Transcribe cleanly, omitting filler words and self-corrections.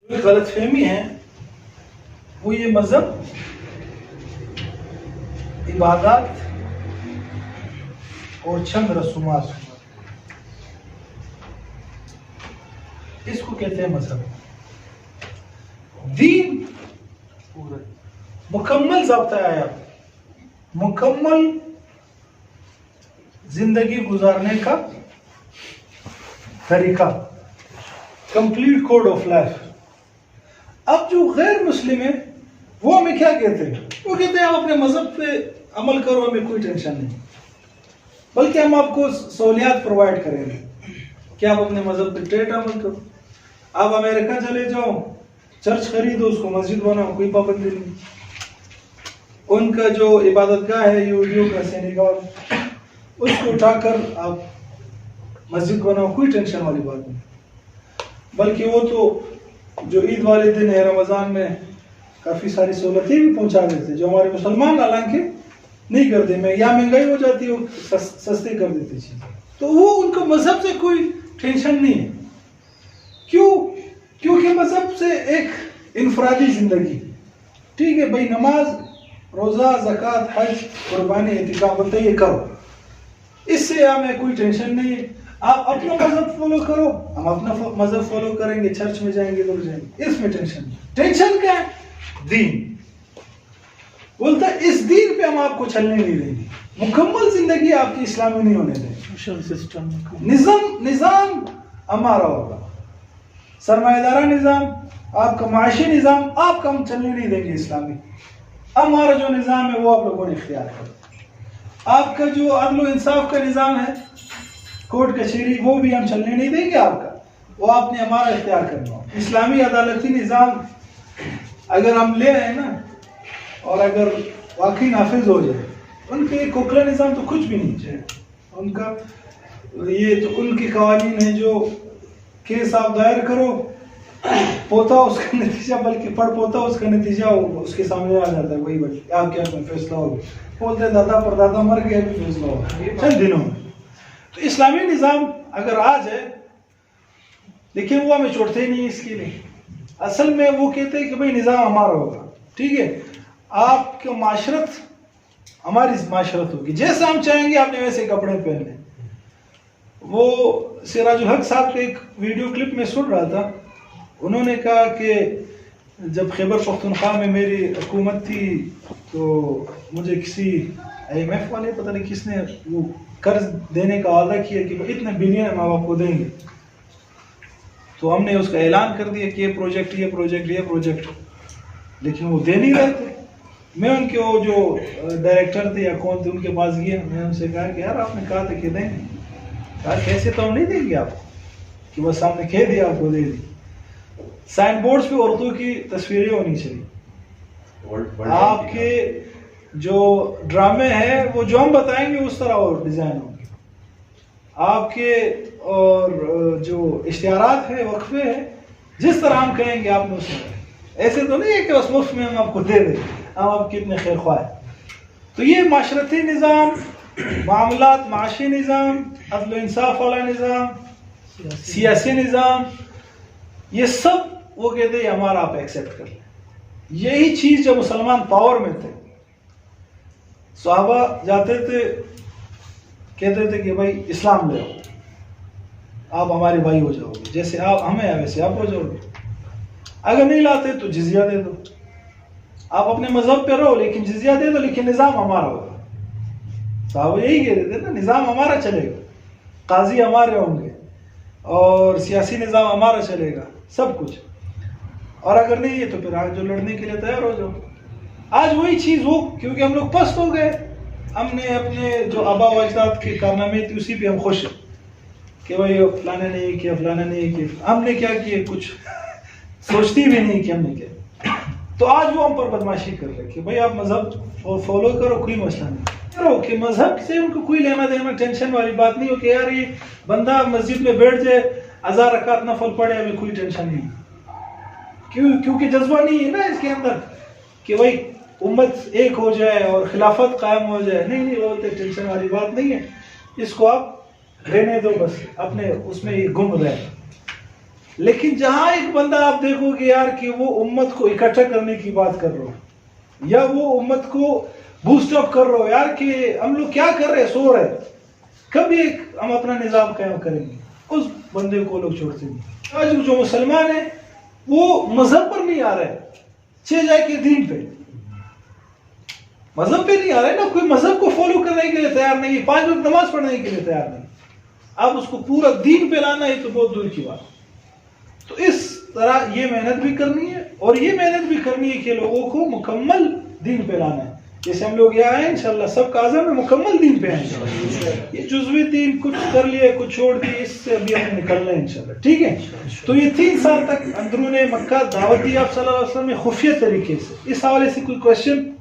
غلط فہمی ہے وہ یہ مذہب عبادات اور چند رسومات، اس کو کہتے ہیں مذہب۔ دین مکمل ضابطہ ہے، مکمل زندگی گزارنے کا طریقہ، کمپلیٹ کوڈ آف لائف۔ اب جو غیر مسلم ہے وہ ہمیں کیا کہتے ہیں؟ وہ کہتے ہیں آپ اپنے مذہب پہ عمل کرو، ہمیں کوئی ٹینشن نہیں، بلکہ ہم آپ کو سہولیات پرووائڈ کریں گے کہ آپ اپنے مذہب پہ ٹیٹ عمل کرو۔ آپ امریکہ چلے جاؤ، چرچ خریدو، اس کو مسجد بناؤ، کوئی پابندی نہیں۔ ان کا جو عبادت گاہ ہے یہودیوں کا سینیگال، اس کو اٹھا کر آپ مسجد بناؤ، کوئی ٹینشن والی بات نہیں۔ بلکہ وہ تو جو عید والے دن ہے رمضان میں کافی ساری سہولتیں بھی پہنچا دیتے جو ہمارے مسلمان حالانکہ نہیں کرتے، میں یا مہنگائی ہو جاتی ہے سستے کر دیتے چیزیں، تو وہ ان کو مذہب سے کوئی ٹینشن نہیں ہے۔ کیوں؟ کیونکہ مذہب سے ایک انفرادی زندگی، ٹھیک ہے بھائی، نماز، روزہ، زکوٰۃ، حج، قربانی، اعتکاف بولتے یہ کرو، اس سے ہمیں کوئی ٹینشن نہیں ہے۔ آپ اپنا مذہب فالو کرو، ہم اپنا مذہب فالو کریں گے، چرچ میں جائیں گے، لوگ جائیں گے، اس میں ٹینشن نہیں۔ ٹینشن کیا ہے؟ دین بولتا ہے اس دین پہ ہم آپ کو چلنے نہیں دیں گے، مکمل زندگی آپ کی اسلامی نہیں ہونے دیں گے۔ سوشل سسٹم، نظام ہمارا ہوگا، سرمایہ دارہ نظام، آپ کا معاشی نظام آپ کا ہم چلنے نہیں دیں گے اسلامی۔ ہمارا جو نظام ہے وہ آپ لوگوں نے اختیار کرو۔ آپ کا جو عدل و انصاف کا نظام ہے، کورٹ کچہری، وہ بھی ہم چلنے نہیں دیں گے آپ کا، وہ آپ نے ہمارا اختیار کرنا ہو۔ اسلامی عدالتی نظام اگر ہم لے آئے نا، اور اگر واقعی نافذ ہو جائے، ان کے کوکلا نظام تو کچھ بھی نہیں چاہے ان کا، یہ تو ان کے قوانین ہیں جو کیس آپ دائر کرو، پوتا اس کا نتیجہ، بلکہ پڑ پوتا اس کا نتیجہ اس کے سامنے آ جاتا ہے، وہی بچے آپ کیا فیصلہ ہوگا، بولتے دادا پر دادا مر گئے بھی فیصلہ ہوگا چند دنوں میں۔ تو اسلامی نظام اگر آ جائے، لیکن وہ ہمیں چھوڑتے ہی نہیں اس کے لیے۔ اصل میں وہ کہتے ہیں کہ بھئی نظام ہمارا ہوگا، ٹھیک ہے، آپ کا معاشرت ہماری معاشرت ہوگی، جیسے ہم چاہیں گے آپ نے ویسے کپڑے پہننے۔ وہ سراج الحق صاحب کے ایک ویڈیو کلپ میں سن رہا تھا، انہوں نے کہا کہ جب خیبر پختونخوا میں میری حکومت تھی تو مجھے کسی IMF والے پتہ نہیں کس نے وہ قرض دینے کا وعدہ کیا کہ اتنے بلین ہم آپ کو دیں گے، تو ہم نے اس کا اعلان کر دیا کہ یہ پروجیکٹ، لیکن وہ دے نہیں رہے تھے۔ میں ان کے وہ جو ڈائریکٹر تھے یا کون تھے ان کے پاس گیا، میں ان سے کہا کہ یار آپ نے کہا تھا کہ دیں گے، کہا کیسے تو ہم نہیں دیں گے آپ کو، کہ بس ہم نے کہہ دیا آپ کو دے دی۔ سائن بورڈز پہ اردو کی تصویریں ہونی چاہیے، آپ کے جو ڈرامے ہیں وہ جو ہم بتائیں گے اس طرح اور ڈیزائن ہوں گے، آپ کے اور جو اشتہارات ہیں، وقفے ہیں، جس طرح ہم کہیں گے آپ نے اس میں، ایسے تو نہیں ہے کہ بس مفت میں ہم آپ کو دے دیں، ہم آپ کی اتنے خیر خواہ ہیں۔ تو یہ معاشرتی نظام، معاملات، معاشی نظام، عدل و انصاف والا نظام، سیاسی نظام، یہ سب وہ کہتے ہیں ہمارا آپ ایکسیپٹ کر لیں۔ یہی چیز جب مسلمان پاور میں تھے، صحابہ جاتے تھے کہتے تھے کہ بھائی اسلام لے آؤ، آپ ہمارے بھائی ہو جاؤ گے، جیسے آپ ہمیں ہیں ویسے آپ ہو جاؤ گے، اگر نہیں لاتے تو جزیہ دے دو، آپ اپنے مذہب پہ رہو لیکن جزیہ دے دو، لیکن نظام ہمارا ہوگا۔ صحابہ یہی کہتے تھے نا، نظام ہمارا چلے گا، قاضی ہمارے ہوں گے اور سیاسی نظام ہمارا چلے گا، سب کچھ، اور اگر نہیں ہے تو پھر آج جو لڑنے کے لیے تیار ہو جاؤ۔ آج وہی چیز ہو، کیونکہ ہم لوگ پست ہو گئے، ہم نے اپنے جو آبا و اجداد کے کارنامے تھے اسی پہ ہم خوش ہیں کہ بھائی فلانے نے یہ کیا، فلانے نے یہ کیا، ہم نے کیا کیا، کچھ سوچتی بھی نہیں کہ ہم نے کیا۔ تو آج وہ ہم پر بدماشی کر رہے کہ بھائی آپ مذہب فالو کرو، کوئی مسئلہ نہیں کرو، کہ مذہب سے ان کو کوئی لینا دینا، ٹینشن والی بات نہیں ہو کہ یار یہ بندہ مسجد میں بیٹھ جائے 1000 رکعت نفل پڑھے، ہمیں کوئی ٹینشن نہیں، کیونکہ جذبہ نہیں ہے نا اس کے اندر کہ بھائی امت ایک ہو جائے اور خلافت قائم ہو جائے۔ نہیں بولتے، ٹینشن والی بات نہیں ہے، اس کو آپ رہنے دو، بس اپنے اس میں گم رہے۔ لیکن جہاں ایک بندہ آپ دیکھو گے یار کہ وہ امت کو اکٹھا کرنے کی بات کر رہا ہو یا وہ امت کو بوسٹ اپ کر رہا ہو یار کہ ہم لوگ کیا کر رہے سو رہے کبھی ہم اپنا نظام قائم کریں گے, اس بندے کو لوگ چھوڑتے ہیں. آج جو مسلمان ہیں وہ مذہب پر نہیں آ رہے, جائے کہ دین پہ, مذہب پہ نہیں آ رہے نا, کوئی مذہب کو فالو کرنے کے لیے تیار نہیں, 5 وقت نماز پڑھنے کے لیے تیار نہیں. اب اس کو پورا دین پہ لانا ہے تو بہت دور کی بات. تو اس طرح یہ محنت بھی کرنی ہے اور یہ محنت بھی کرنی ہے کہ لوگوں کو مکمل دین پہ لانا ہے. جیسے ہم لوگ یہاں ہیں انشاءاللہ سب کا عزم ہے مکمل دین پہ آئیں. یہ جزوی دین کچھ کر لیے کچھ چھوڑ دیے, اس سے ابھی ہمیں نکلنا ہے انشاءاللہ. ٹھیک ہے, تو یہ 3 سال تک اندرون مکہ دعوت دی آپ صلی اللہ علیہ وسلم میں خفیہ طریقے سے. اس حوالے سے کوئی کوشچن؟